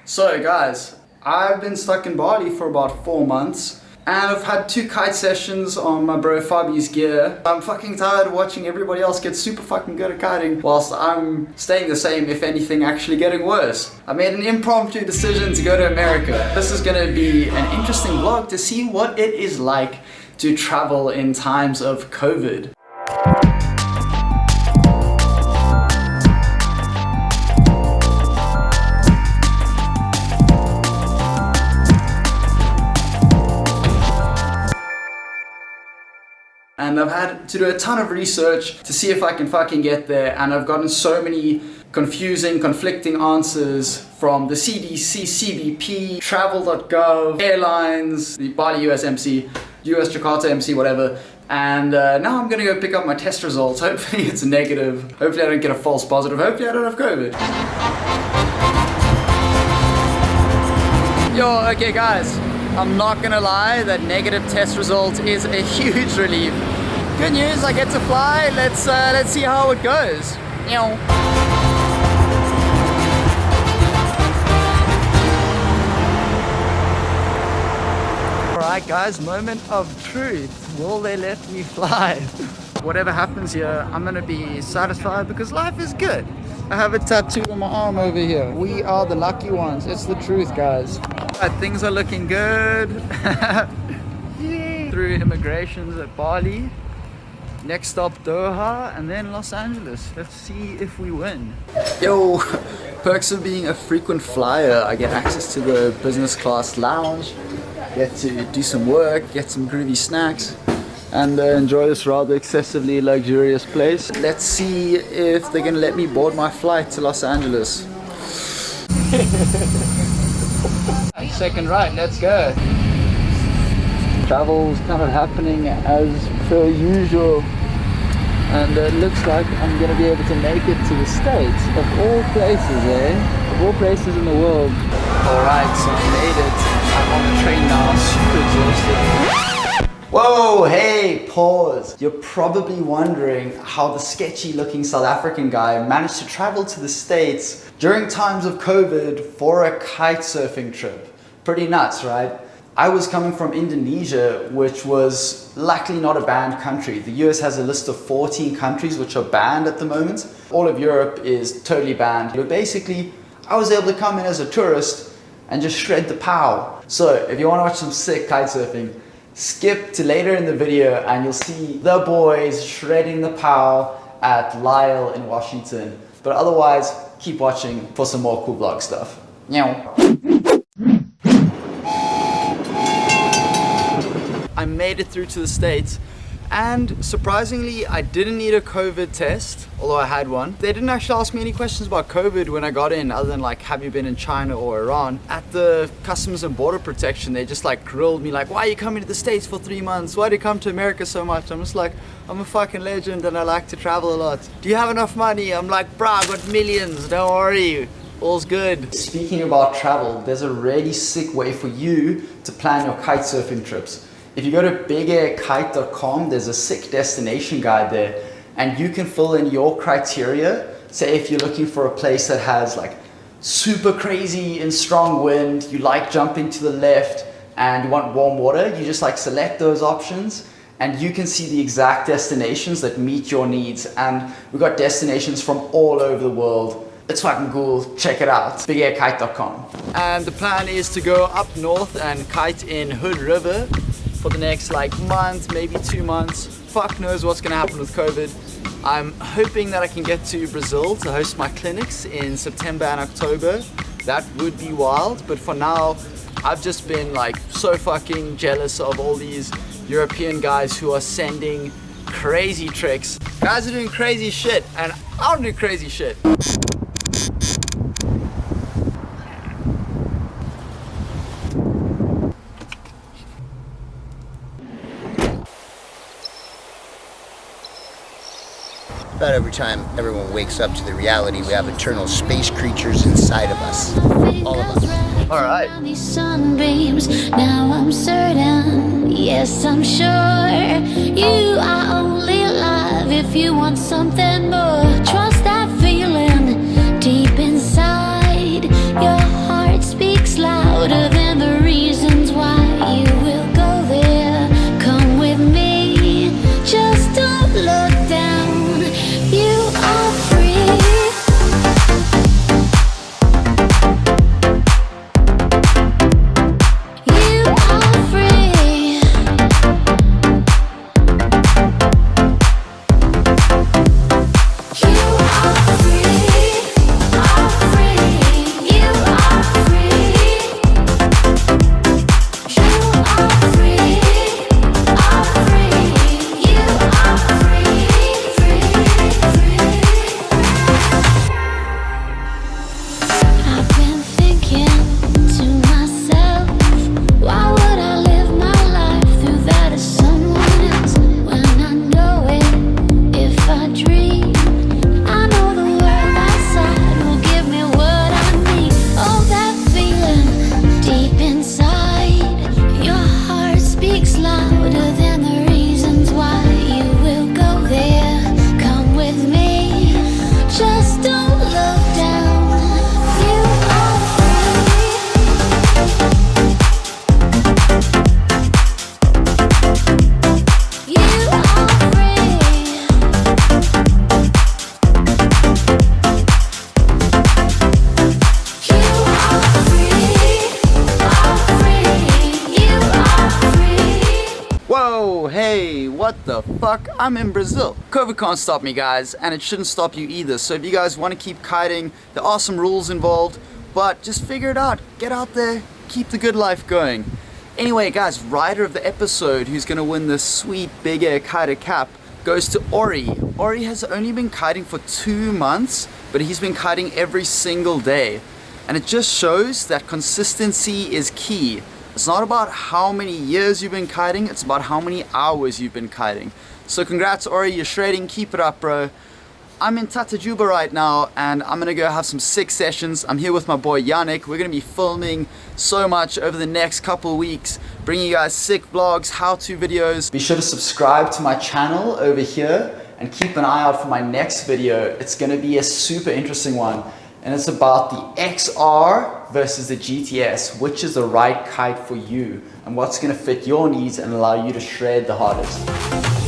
So guys, I've been stuck in Bali for about 4 months and I've had 2 kite sessions on my bro Fabi's gear. I'm fucking tired of watching everybody else get super fucking good at kiting whilst I'm staying the same, if anything actually getting worse. I made an impromptu decision to go to America. This is gonna be an interesting vlog to see what it is like to travel in times of COVID. And I've had to do a ton of research to see if I can fucking get there, and I've gotten so many confusing, conflicting answers from the CDC, CBP, travel.gov, airlines, the Bali US MC, US Jakarta MC, whatever. And now I'm gonna go pick up my test results. Hopefully it's negative. Hopefully I don't get a false positive. Hopefully I don't have COVID. Yo, okay guys, I'm not gonna lie, that negative test result is a huge relief. Good news, I get to fly. Let's see how it goes. Alright guys, moment of truth. Will they let me fly? Whatever happens here, I'm gonna be satisfied because life is good. I have a tattoo on my arm over here. We are the lucky ones. It's the truth, guys. Things are looking good. Through immigrations at Bali. Next stop Doha, and then Los Angeles. Let's see if we win. Yo, perks of being a frequent flyer. I get access to the business class lounge, get to do some work, get some groovy snacks, and enjoy this rather excessively luxurious place. Let's see if they're gonna let me board my flight to Los Angeles. Second right, let's go. Travel's kind of happening as per usual, and it looks like I'm gonna be able to make it to the States, of all places, Of all places in the world. Alright, so I made it. I'm on the train now, super exhausted. Whoa, hey, pause. You're probably wondering how the sketchy looking South African guy managed to travel to the States during times of COVID for a kite surfing trip. Pretty nuts, right? I was coming from Indonesia, which was luckily not a banned country. The US has a list of 14 countries which are banned at the moment. All of Europe is totally banned. But basically, I was able to come in as a tourist and just shred the pow. So if you want to watch some sick kite surfing, skip to later in the video and you'll see the boys shredding the pow at Lyle in Washington. But otherwise, keep watching for some more cool vlog stuff. Meow. I made it through to the States, and surprisingly I didn't need a COVID test, although I had one. They didn't actually ask me any questions about COVID when I got in, other than like, have you been in China or Iran? At the Customs and Border Protection, they just like grilled me like, why are you coming to the States for 3 months? Why do you come to America so much? I'm just like, I'm a fucking legend and I like to travel a lot. Do you have enough money? I'm like, bruh, I got millions, don't worry. All's good. Speaking about travel, there's a really sick way for you to plan your kite surfing trips. If you go to bigairkite.com, there's a sick destination guide there, and you can fill in your criteria. Say if you're looking for a place that has like super crazy and strong wind, you like jumping to the left, and you want warm water, you just like select those options, and you can see the exact destinations that meet your needs. And we've got destinations from all over the world. It's fucking cool, check it out, bigairkite.com. And the plan is to go up north and kite in Hood River for the next like month, maybe 2 months. Fuck knows what's gonna happen with COVID. I'm hoping that I can get to Brazil to host my clinics in September and October. That would be wild, but for now, I've just been like so fucking jealous of all these European guys who are sending crazy tricks. Guys are doing crazy shit, and I don't do crazy shit. About every time everyone wakes up to the reality, we have eternal space creatures inside of us. All of us. Alright. Sunbeams, now I'm certain, yes I'm sure, you are only alive if you want something more. Trust that feeling deep inside your heart's beat. what the fuck? I'm in Brazil. COVID can't stop me, guys, and it shouldn't stop you either. So if you guys want to keep kiting, there are some rules involved, but just figure it out. Get out there, keep the good life going. Anyway, guys, rider of the episode who's gonna win this sweet big air kiter cap goes to Ori. Ori has only been kiting for 2 months, but he's been kiting every single day. And it just shows that consistency is key. It's not about how many years you've been kiting, it's about how many hours you've been kiting. So congrats, Ori, you're shredding, keep it up, bro. I'm in Tatajuba right now, and I'm gonna go have some sick sessions. I'm here with my boy Yannick. We're gonna be filming so much over the next couple weeks, bringing you guys sick vlogs, how-to videos. Be sure to subscribe to my channel over here, and keep an eye out for my next video. It's gonna be a super interesting one, and it's about the XR versus the GTS. Which is the right kite for you, and what's gonna fit your needs and allow you to shred the hardest.